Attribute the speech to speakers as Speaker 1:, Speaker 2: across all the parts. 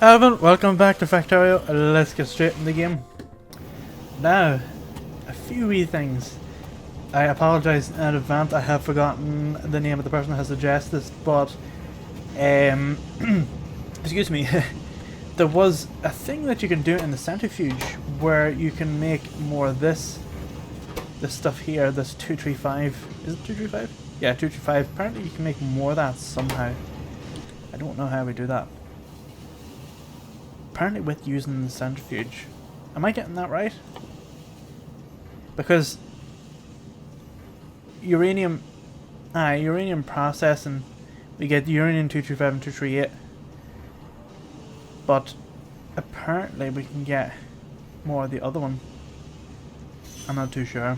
Speaker 1: Alvin, welcome back to Factorio. Let's get straight in the game. Now, a few wee things. I apologise in advance, I have forgotten the name of the person who has suggested this, but excuse me, there was a thing that you can do in the centrifuge where you can make more of this stuff here, this 235. Is it 235? Yeah, 235. Apparently you can make more of that somehow. I don't know how we do that. Apparently with using the centrifuge. Am I getting that right? Because uranium processing, we get uranium 235 and 238, but apparently we can get more of the other one. I'm not too sure.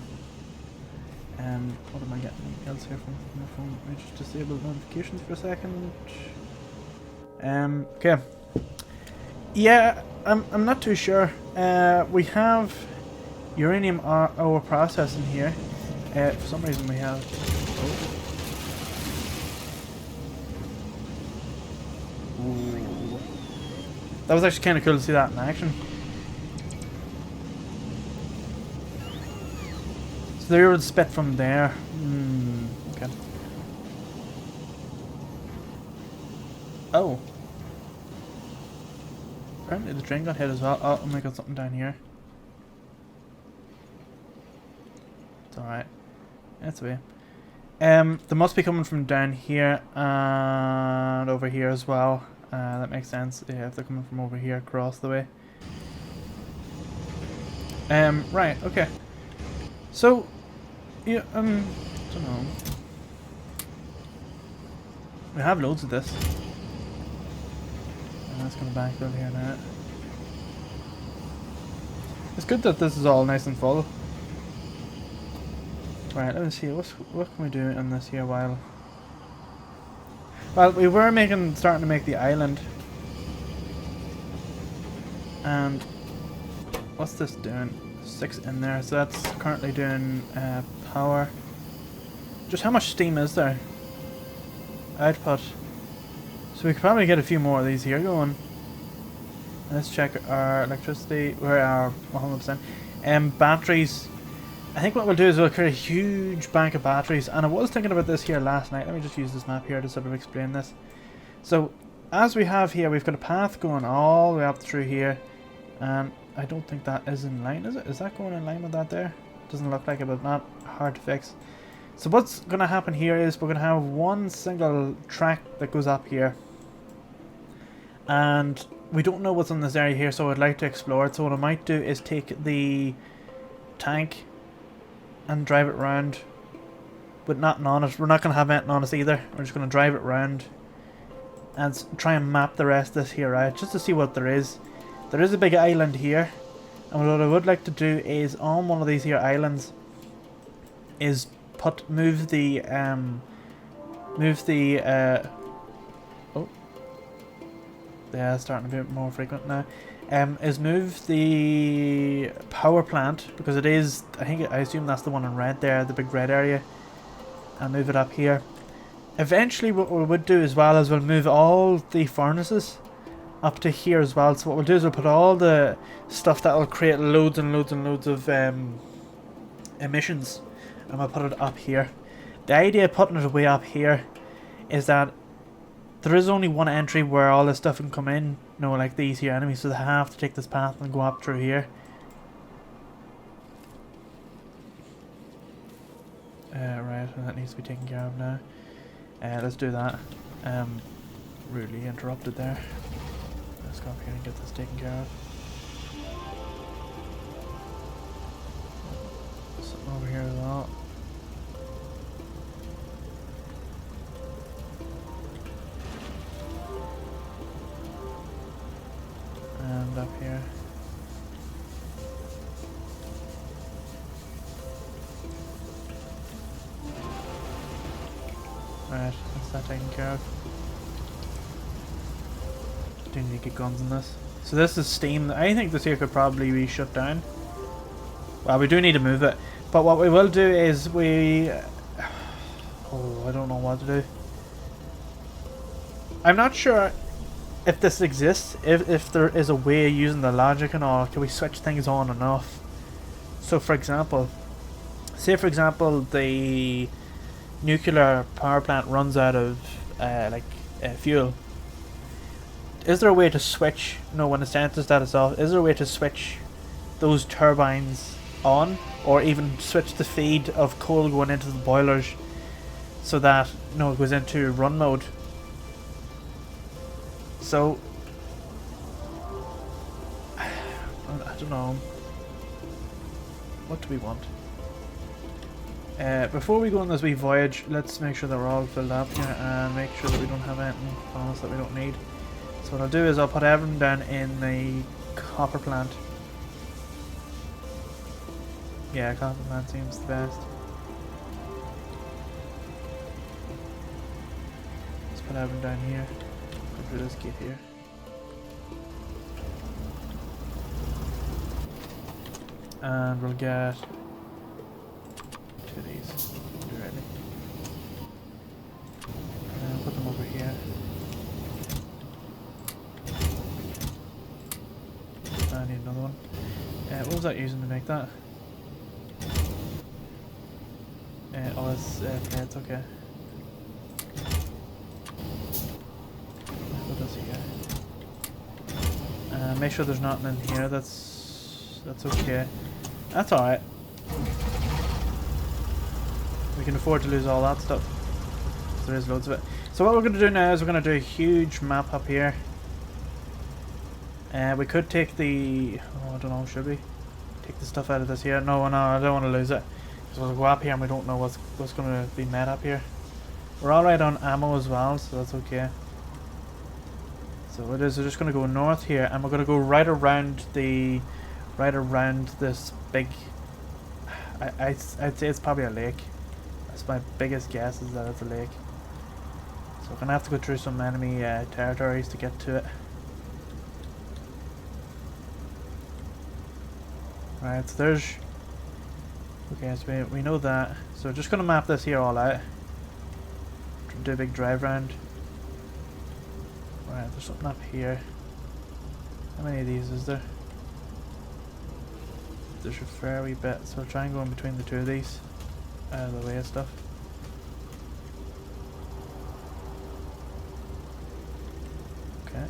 Speaker 1: What am I getting else here from my phone? Let me just disable notifications for a second. Okay. Yeah, I'm not too sure. We have uranium ore processing here. For some reason we have. Oh. Ooh. That was actually kind of cool to see that in action. So they would spit from there. Okay. Oh. Apparently the train got hit as well. Oh, I got something down here. It's alright. That's okay. They must be coming from down here and over here as well. That makes sense. Yeah, if they're coming from over here across the way. Right, okay. So, yeah, don't know. We have loads of this. That's going to back over here now. It's good that this is all nice and full. Right, let me see. What can we do in this here while? Well, we were starting to make the island. And what's this doing? 6 in there, so that's currently doing power. Just how much steam is there? Output. So we could probably get a few more of these here going. Let's check our electricity. We're at 100%. Batteries. I think what we'll do is we'll create a huge bank of batteries. And I was thinking about this here last night. Let me just use this map here to sort of explain this. So, as we have here, we've got a path going all the way up through here. And I don't think that is in line, is it? Is that going in line with that there? Doesn't look like it, but not hard to fix. So what's going to happen here is we're going to have one single track that goes up here. And we don't know what's in this area here, so I'd like to explore it. So what I might do is take the tank and drive it round with nothing on it. We're not going to have anything on us either. We're just going to drive it round and try and map the rest of this here out, just to see what there is. There is a big island here, and what I would like to do is on one of these here islands is move the oh, yeah, it's starting to be more frequent now. Is move the power plant, because it is, I assume that's the one in red there, the big red area, and move it up here. Eventually what we would do as well is we'll move all the furnaces up to here as well. So what we'll do is we'll put all the stuff that will create loads and loads and loads of emissions, and we'll put it up here. The idea of putting it way up here is that there is only one entry where all this stuff can come in, you know, like these here enemies, so they have to take this path and go up through here. Right, that needs to be taken care of now. Let's do that. Rudely interrupted there. Let's go up here and get this taken care of. Something over here as well. And up here. Right, that's that taken care of. Do need to get guns in this. So this is steam. I think this here could probably be shut down. Well, we do need to move it. But what we will do is we... Oh, I don't know what to do. I'm not sure if this exists, if there is a way using the logic and all, can we switch things on and off? So for example, say for example the nuclear power plant runs out of fuel. Is there a way to switch, when it's enters status off, is there a way to switch those turbines on, or even switch the feed of coal going into the boilers so that it goes into run mode? So I don't know, what do we want? Before we go on this wee voyage, let's make sure that we're all filled up here and make sure that we don't have anything on us that we don't need. So what I'll do is I'll put everything down in the copper plant. Yeah, copper plant seems the best. Let's put everything down here. Go through this gate here. And we'll get two of these directly. And put them over here. I need another one. What was that using to make that? Oh, that's plates, okay. Put this here. Make sure there's nothing in here that's okay. That's alright. We can afford to lose all that stuff. There is loads of it. So what we're going to do now is we're going to do a huge map up here. We could take the... I don't know, should we? Take the stuff out of this here. No, I don't want to lose it. Because we'll go up here and we don't know what's going to be met up here. We're alright on ammo as well, so that's okay. So it is, we're just going to go north here and we're going to go right around this big... I'd say it's probably a lake. That's my biggest guess, is that it's a lake. So we're going to have to go through some enemy territories to get to it. Right, so there's... Okay, so we know that. So we're just going to map this here all out. Do a big drive round. Right, there's something up here. How many of these is there? There's a fair wee bit, so I'll try and go in between the two of these. Out of the way of stuff. Okay.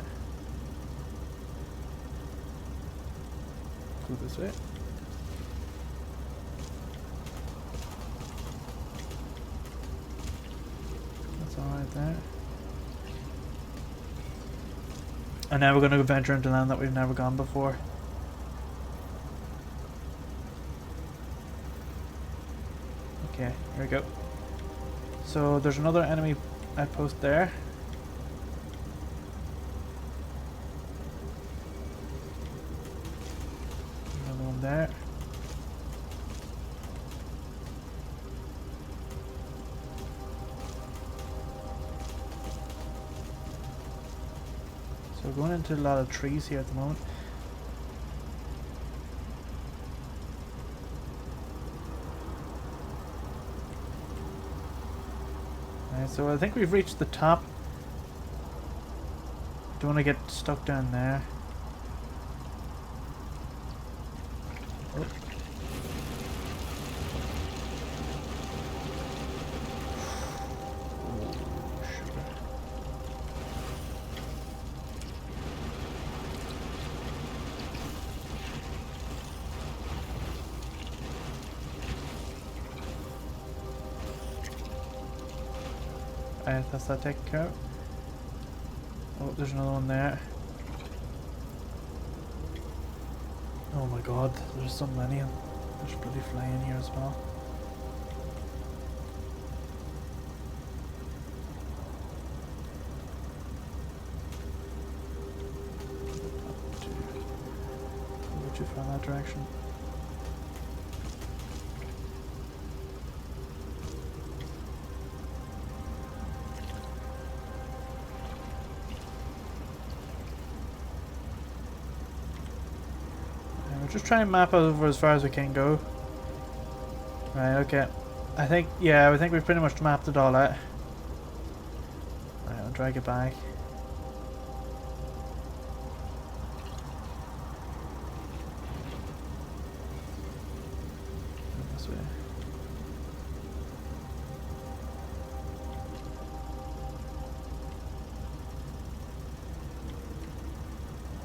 Speaker 1: Go this way. That's alright there. And now we're going to venture into land that we've never gone before. Okay, here we go. So there's another enemy outpost there. Another one there. So we're going into a lot of trees here at the moment. So I think we've reached the top. Don't want to get stuck down there. Oh. That's that taken care of. Oh, there's another one there. Oh my god, there's so many of them. There's bloody fly in here as well. Go too far in that direction. Just try and map over as far as we can go. Right, okay. I think we've pretty much mapped it all out. Right, I'll drag it back. this way.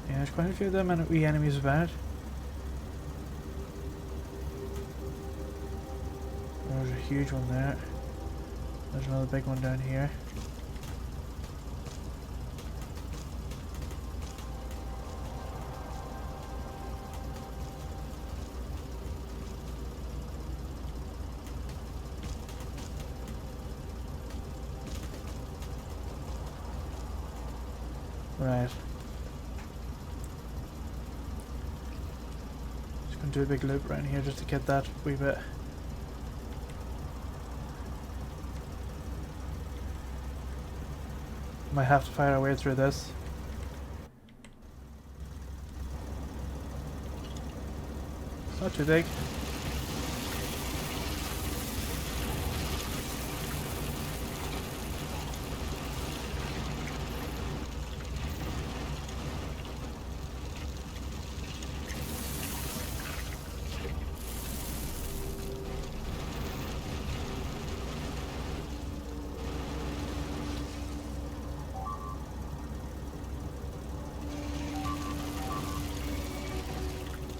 Speaker 1: Yeah, there's quite a few of them and wee enemies about. There's a huge one there. There's another big one down here. Right. Just gonna do a big loop around here just to get that wee bit. Might have to fight our way through this. It's not too big.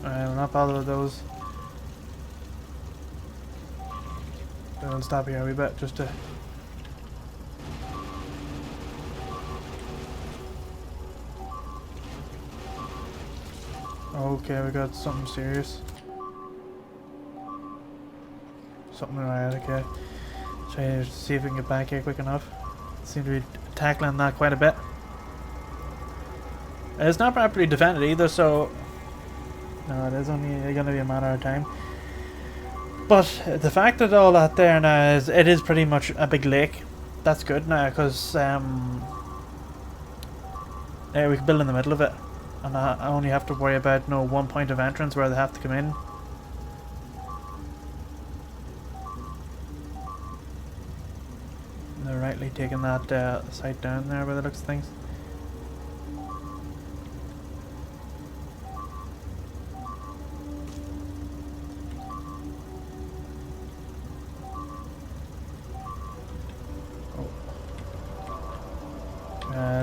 Speaker 1: I'll not bother with those. But I'll stop here a wee bit just to... Okay, we got something serious. Something right, okay. Try to see if we can get back here quick enough. Seem to be tackling that quite a bit. It's not properly defended either, so... No, it is only going to be a matter of time. But the fact that all that there now is, it is pretty much a big lake. That's good now, because we can build in the middle of it. And I only have to worry about one point of entrance where they have to come in. They're rightly taking that site down there by the looks of things.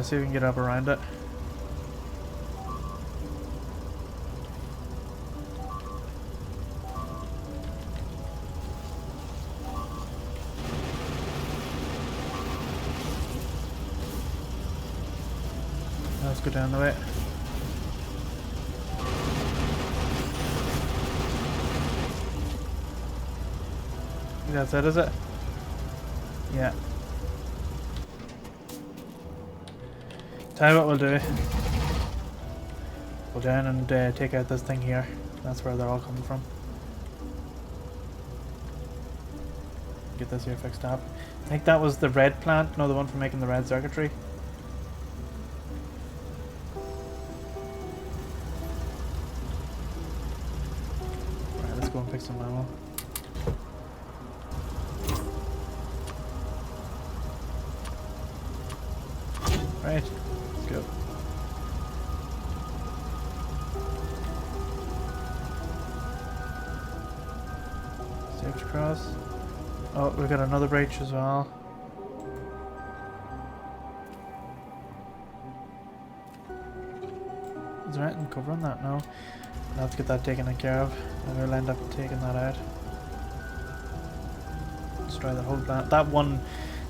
Speaker 1: See if we can get up around it. Let's go down the way. That's it, is it? Yeah. Tell you what we'll do. Go down and take out this thing here. That's where they're all coming from. Get this here fixed up. I think that was the red plant, no, the one for making the red circuitry. Right, let's go and fix some ammo. Right. Go. Safe to cross. Oh, we got another breach as well. Is there anything covering that? No. I'll have to get that taken care of. And we'll end up taking that out. Destroy that whole plant. That one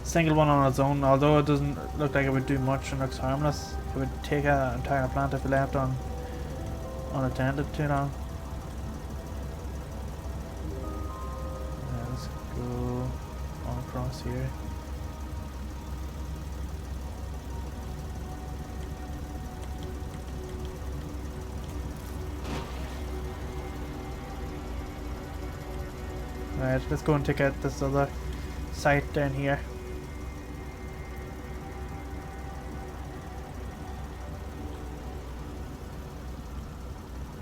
Speaker 1: single one on its own, although it doesn't look like it would do much and looks harmless, it would take an entire plant if it left unattended too long. Let's go on across here. Right, let's go and take out this other site down here.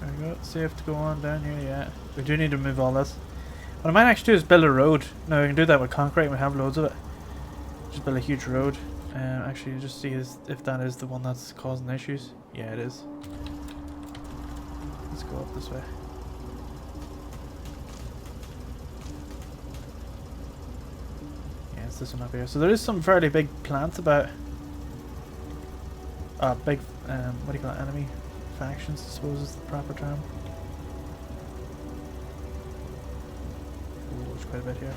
Speaker 1: There we go, safe to go on down here, yeah. We do need to move all this. What I might actually do is build a road. No, we can do that with concrete, we have loads of it. Just build a huge road. Actually, just see if that is the one that's causing issues. Yeah, it is. Let's go up this way. it's this one up here. So there is some fairly big plants about. Big, what do you call it? Enemy factions, I suppose is the proper term. Ooh, there's quite a bit here.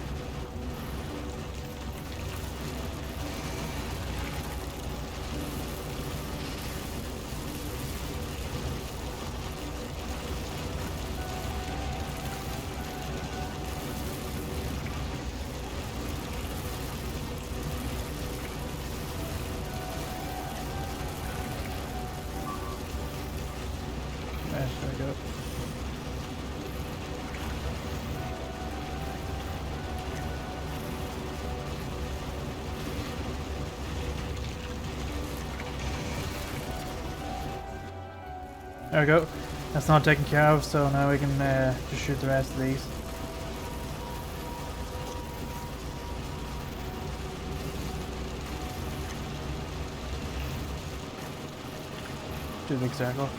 Speaker 1: There we go. There we go. That's not taken care of, so now we can just shoot the rest of these. Do a big circle.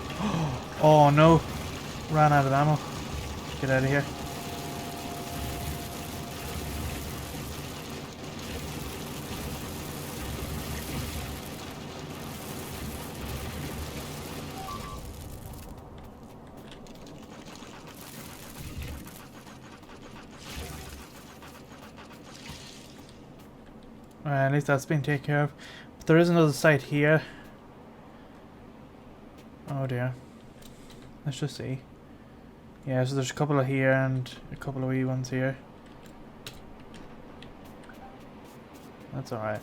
Speaker 1: Oh no! Ran out of ammo. Get out of here. Alright, at least that's been taken care of. But there is another site here. Oh dear. Let's just see. Yeah, so there's a couple of here and a couple of wee ones here. That's alright.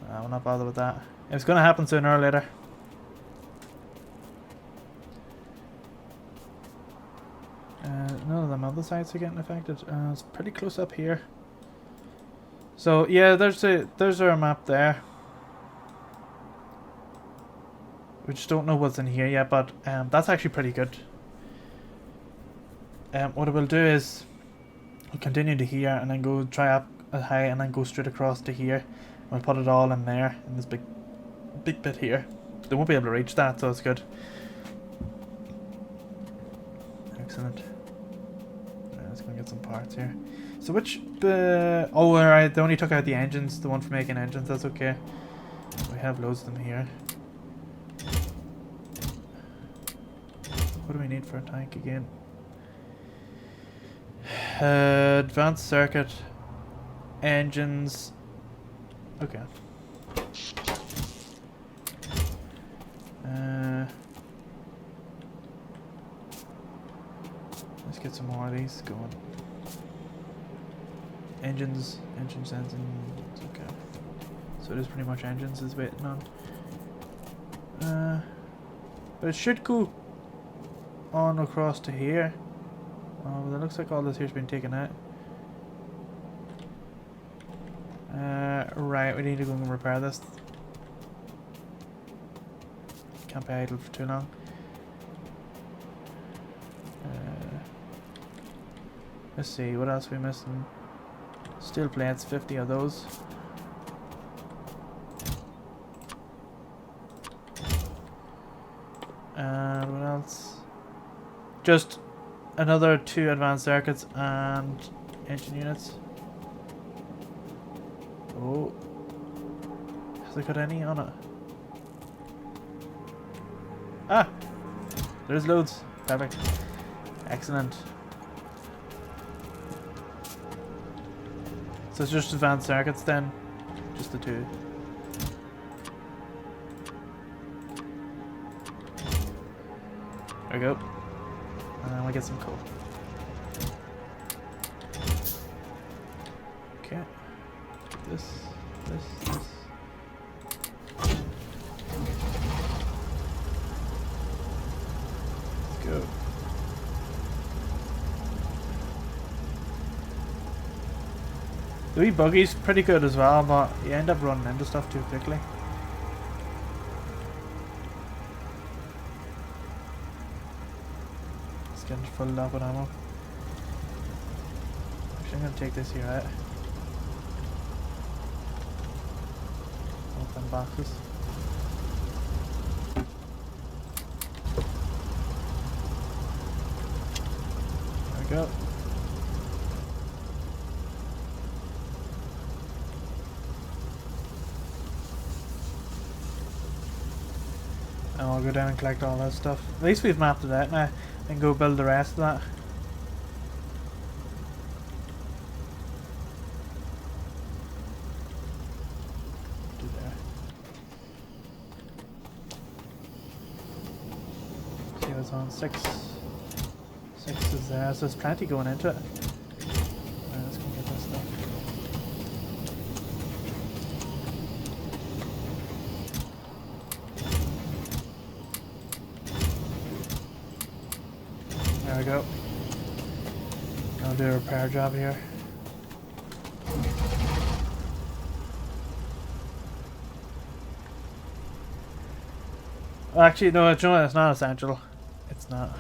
Speaker 1: We'll not bother with that. It's gonna happen sooner or later. None of them other sites are getting affected. It's pretty close up here. So yeah, there's our map there. We just don't know what's in here yet, but that's actually pretty good. What we'll do is we'll continue to here and then go try up high and then go straight across to here. We'll put it all in there in this big bit here. They won't be able to reach that, so it's good. Excellent. Let's go get some parts here. So which oh alright, they only took out the engines, the one for making engines, that's okay. We have loads of them here. What do we need for a tank again? Advanced circuit, engines. Okay. Let's get some more of these going. Engines, engines. Okay. So it is pretty much engines is waiting on. But it should go on across to here. Oh, but it looks like all this here's been taken out. Right, we need to go and repair this. Can't be idle for too long. Let's see, what else are we missing? Steel plates, 50 of those. And what else? Just another 2 advanced circuits and engine units. Oh, has it got any on it? Ah, there's loads. Perfect. Excellent. So it's just advanced circuits then? Just the 2. There we go. And then we get some coal. Okay. This. Let's go. The wee buggy's pretty good as well, but you end up running into stuff too quickly. It's getting full up with ammo. Actually, I'm gonna take this here out. Open boxes. There we go. I'll go down and collect all that stuff. At least we've mapped it out now and go build the rest of that. See what's on. Six is there, so there's plenty going into it. Right, let's go get this stuff. There we go. I'll do a repair job here. Well, actually, no, it's not essential. It's not.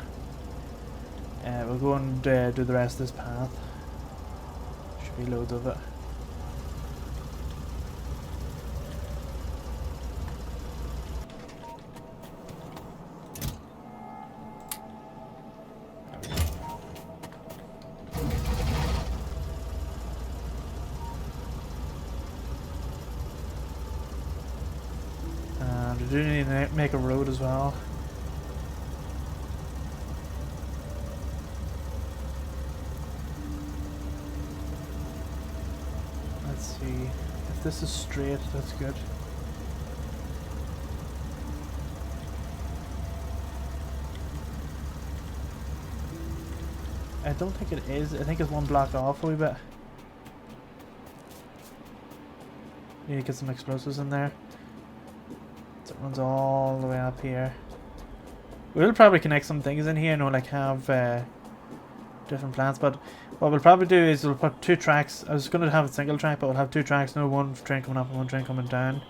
Speaker 1: We'll go and do the rest of this path. Should be loads of it. And we do need to make a road as well. See if this is straight, that's good. I don't think it is. I think it's one block off a wee bit. Need to get some explosives in there. So it runs all the way up here. We'll probably connect some things in here, like have different plants, but what we'll probably do is we'll put 2 tracks. I was going to have a single track, but we'll have 2 tracks, no one train coming up and one train coming down.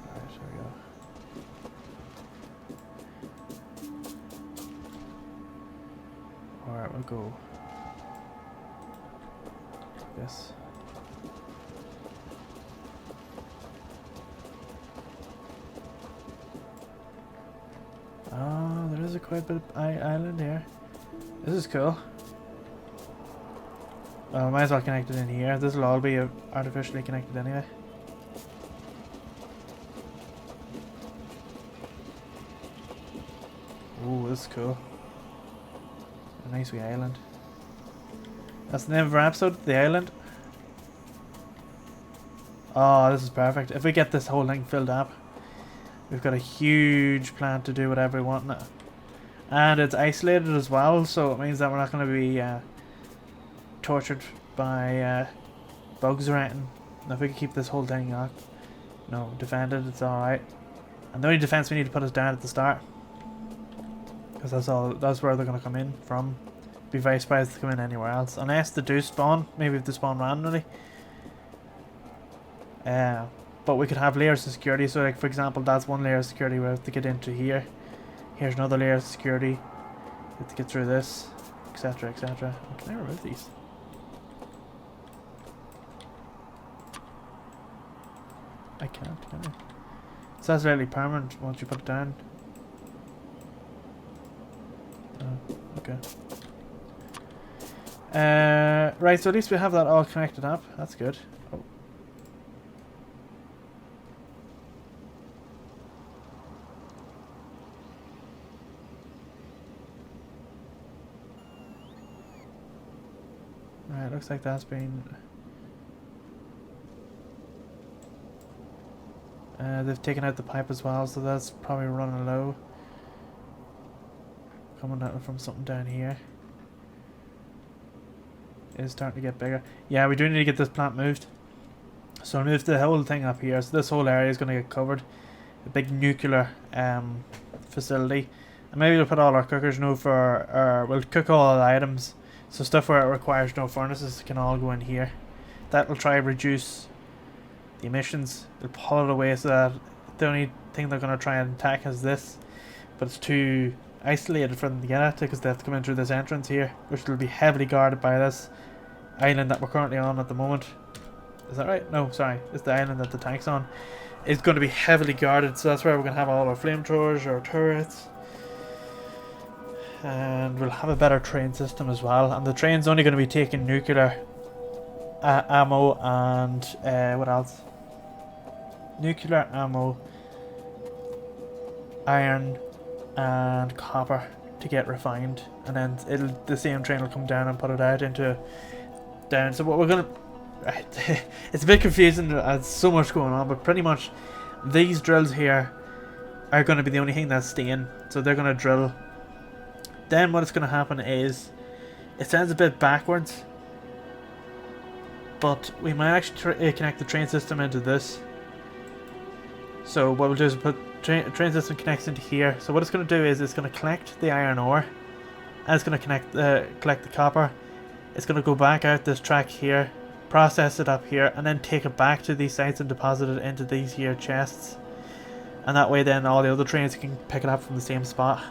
Speaker 1: Alright, there we go. Alright, we'll go like this. Oh, there is quite a bit of island here. This is cool. Well, we might as well connect it in here. This will all be artificially connected anyway. Ooh, this is cool. A nice wee island. That's the name of our episode, The Island. Oh, this is perfect. If we get this whole thing filled up, we've got a huge plant to do whatever we want in it. And it's isolated as well, so it means that we're not going to be tortured by bugs or anything. And if we can keep this whole thing up, defended, it's alright. And the only defense we need to put is down at the start. Because that's where they're going to come in from. Be very surprised if they come in anywhere else. Unless they do spawn, maybe if they spawn randomly. But we could have layers of security, so like for example that's one layer of security we have to get into here. Here's another layer of security. We have to get through this, etc, etc. Can I remove these? I can't, can I? So that's really permanent once you put it down. Oh, okay. Right, so at least we have that all connected up. That's good. Oh. Right, looks like that's been... they've taken out the pipe as well, so that's probably running low. Coming out from something down here. It's starting to get bigger. Yeah, we do need to get this plant moved. So I'll move the whole thing up here. So this whole area is going to get covered. A big nuclear facility. And maybe we'll put all our cookers we'll cook all the items. So stuff where it requires no furnaces can all go in here. That will try to reduce the emissions. It'll pull it away so that the only thing they're going to try and attack is this. But it's too isolated for them to get at it because they have to come in through this entrance here, which will be heavily guarded by this island that we're currently on at the moment. Is that right? No, sorry. It's the island that the tank's on. It's going to be heavily guarded, so that's where we're going to have all our flamethrowers, our turrets. And we'll have a better train system as well. And the train's only going to be taking nuclear ammo and what else? Nuclear ammo, iron, and copper to get refined, and then the same train will come down and put it out into down. So what we're gonna, it's a bit confusing. There's so much going on, but pretty much these drills here are going to be the only thing that's staying. So they're going to drill. Then what is going to happen is, it sounds a bit backwards, but we might actually connect the train system into this. So what we'll do is put train system connects into here. So what it's going to do is it's going to collect the iron ore, and it's going to collect the copper. It's going to go back out this track here, process it up here, and then take it back to these sites and deposit it into these here chests. And that way then all the other trains can pick it up from the same spot.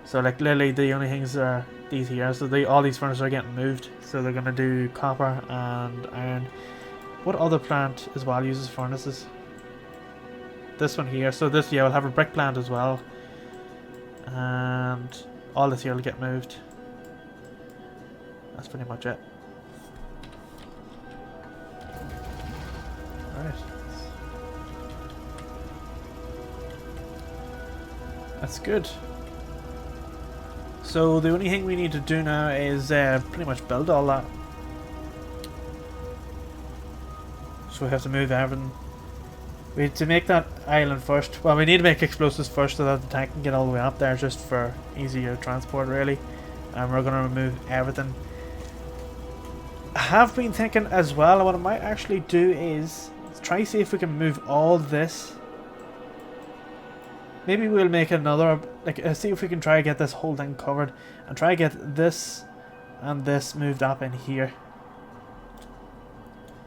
Speaker 1: So like literally the only things are these here. So all these furnaces are getting moved. So they're going to do copper and iron. What other plant as well uses furnaces? This one here. So this, yeah, we'll have a brick plant as well. And all this here will get moved. That's pretty much it. Alright. That's good. So the only thing we need to do now is pretty much build all that. So we have to move everything. We need to make that island first. Well, we need to make explosives first so that the tank can get all the way up there, just for easier transport really. And we're going to remove everything. I have been thinking as well, what I might actually do is try to see if we can move all this. Maybe we'll make another, like, see if we can try to get this whole thing covered and try to get this and this moved up in here.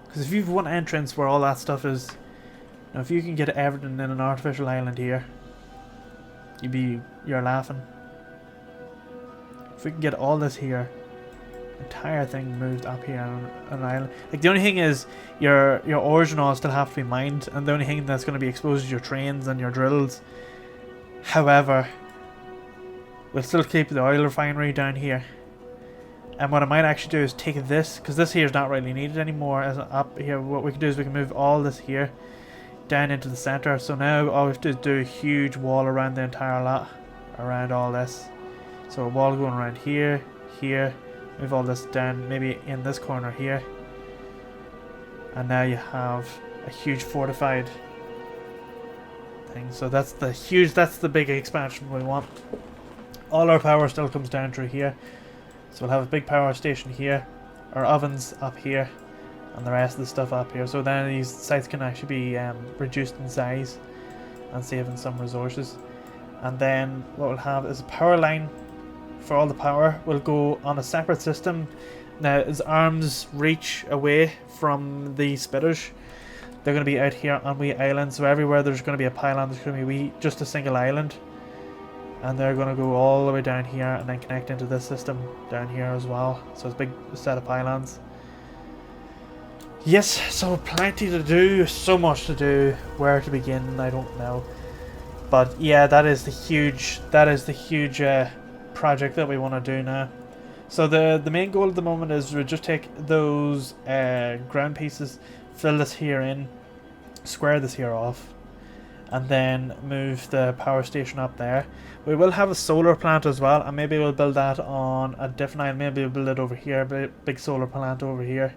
Speaker 1: Because if you've one entrance where all that stuff is, now if you can get everything in an artificial island here, you're laughing. If we can get all this here, entire thing moved up here on an island. Like the only thing is your ores and all still have to be mined, and the only thing that's going to be exposed is your trains and your drills. However, we'll still keep the oil refinery down here. And what I might actually do is take this, because this here is not really needed anymore as up here. What we can do is we can move all this here down into the center. So now all we have to do a huge wall around the entire lot, around all this. So a wall going around here, here, move all this down, maybe in this corner here. And now you have a huge fortified thing. So that's the big expansion we want. All our power still comes down through here. So we'll have a big power station here, our ovens up here, and the rest of the stuff up here. So then these sites can actually be reduced in size and saving some resources. And then what we'll have is a power line for all the power will go on a separate system. Now as arms reach away from the spitters, they're going to be out here on wee islands. So everywhere there's going to be a pylon, there's going to be just a single island. And they're going to go all the way down here and then connect into this system down here as well. So it's a big set of pylons. Yes, so plenty to do, so much to do. Where to begin, I don't know. But yeah, that is the huge project that we want to do now. So the main goal at the moment is to just take those ground pieces, fill this here in, square this here off, and then move the power station up there. We will have a solar plant as well, and maybe we'll build that on a different island. Maybe we'll build it over here, big solar plant over here.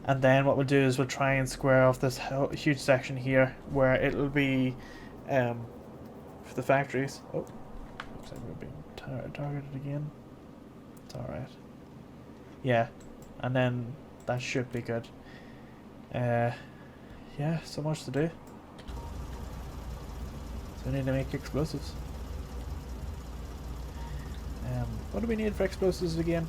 Speaker 1: And then what we'll do is we'll try and square off this huge section here where it'll be for the factories. Oh, looks like we're being targeted again. It's alright. Yeah, and then that should be good. Yeah, so much to do. So we need to make explosives. What do we need for explosives again?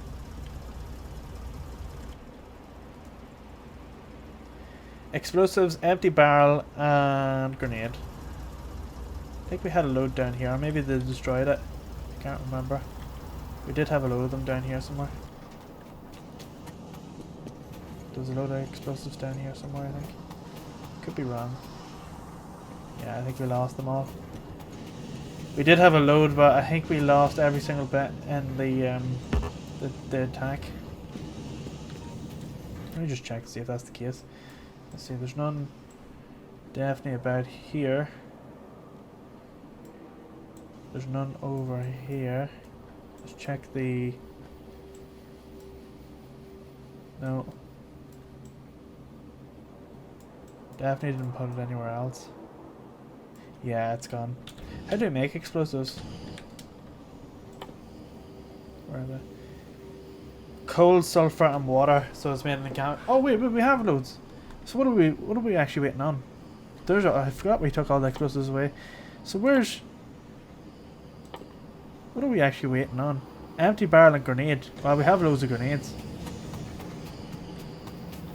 Speaker 1: Explosives, empty barrel, and grenade. I think we had a load down here, or maybe they destroyed it. I can't remember. We did have a load of them down here somewhere. There's a load of explosives down here somewhere, I think. Could be wrong. Yeah, I think we lost them all. We did have a load, but I think we lost every single bit in the attack. Let me just check to see if that's the case. Let's see, there's none definitely about here. There's none over here. Let's check the... No. Definitely didn't put it anywhere else. Yeah, it's gone. How do we make explosives? Where are they? Coal, sulfur, and water. So it's made in a can. Oh wait, we have loads. So what are we actually waiting on? I forgot we took all the explosives away. So where's... What are we actually waiting on? Empty barrel and grenade. Well, we have loads of grenades.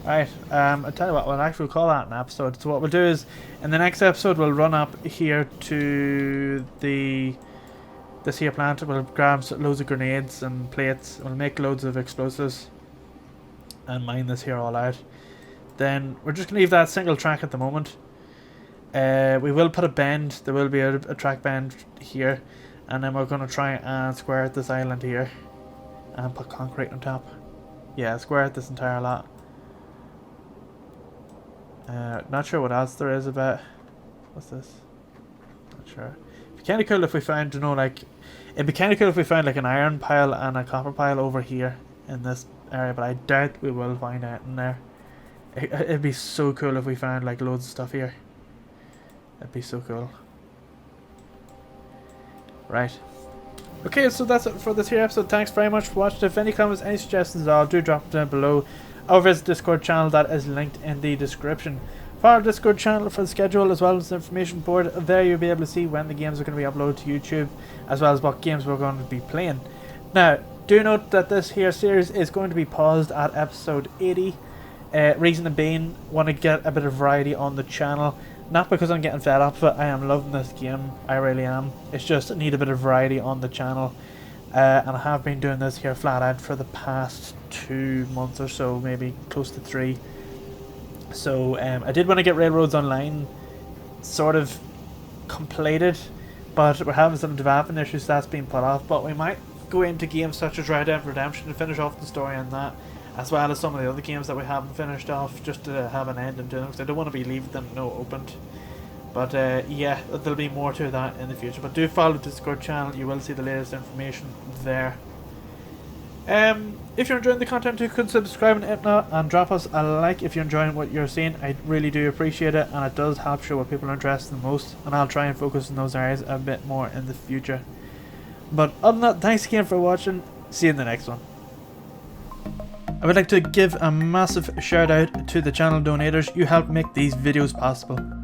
Speaker 1: Right, I'll tell you what, we'll actually call that an episode. So what we'll do is, in the next episode, we'll run up here to this here plant. We'll grab loads of grenades and plates. We'll make loads of explosives and mine this here all out. Then we're just going to leave that single track at the moment. We will put a bend. There will be a track bend here. And then we're going to try and square out this island here. And put concrete on top. Yeah, square out this entire lot. Not sure what else there is about. What's this? Not sure. It'd be kind of cool if we found, you know, like... It'd be kind of cool if we found like an iron pile and a copper pile over here in this area. But I doubt we will find it in there. It'd be so cool if we found like loads of stuff here. It'd be so cool. Right. Okay, so that's it for this here episode. Thanks very much for watching. If any comments, any suggestions at all, do drop them down below. Or visit the Discord channel that is linked in the description. For our Discord channel for the schedule as well as the information board, there you'll be able to see when the games are going to be uploaded to YouTube, as well as what games we're going to be playing. Now, do note that this here series is going to be paused at episode 80. Reason being, want to get a bit of variety on the channel. Not because I'm getting fed up, but I am loving this game. I really am. It's just I need a bit of variety on the channel. And I have been doing this here flat out for the past 2 months or so, maybe close to 3. So I did want to get Railroads Online sort of completed, but we're having some development issues that's been put off. But we might go into games such as Red Dead Redemption to finish off the story on that, as well as some of the other games that we haven't finished off, just to have an end to them, because I don't want to be leaving them opened. But yeah, there'll be more to that in the future. But do follow the Discord channel, you will see the latest information there. If you're enjoying the content, you could subscribe and if not, and drop us a like if you're enjoying what you're seeing. I really do appreciate it, and it does help show what people are interested in the most, and I'll try and focus in those areas a bit more in the future. But other than that, thanks again for watching. See you in the next one. I would like to give a massive shout out to the channel donators. You help make these videos possible.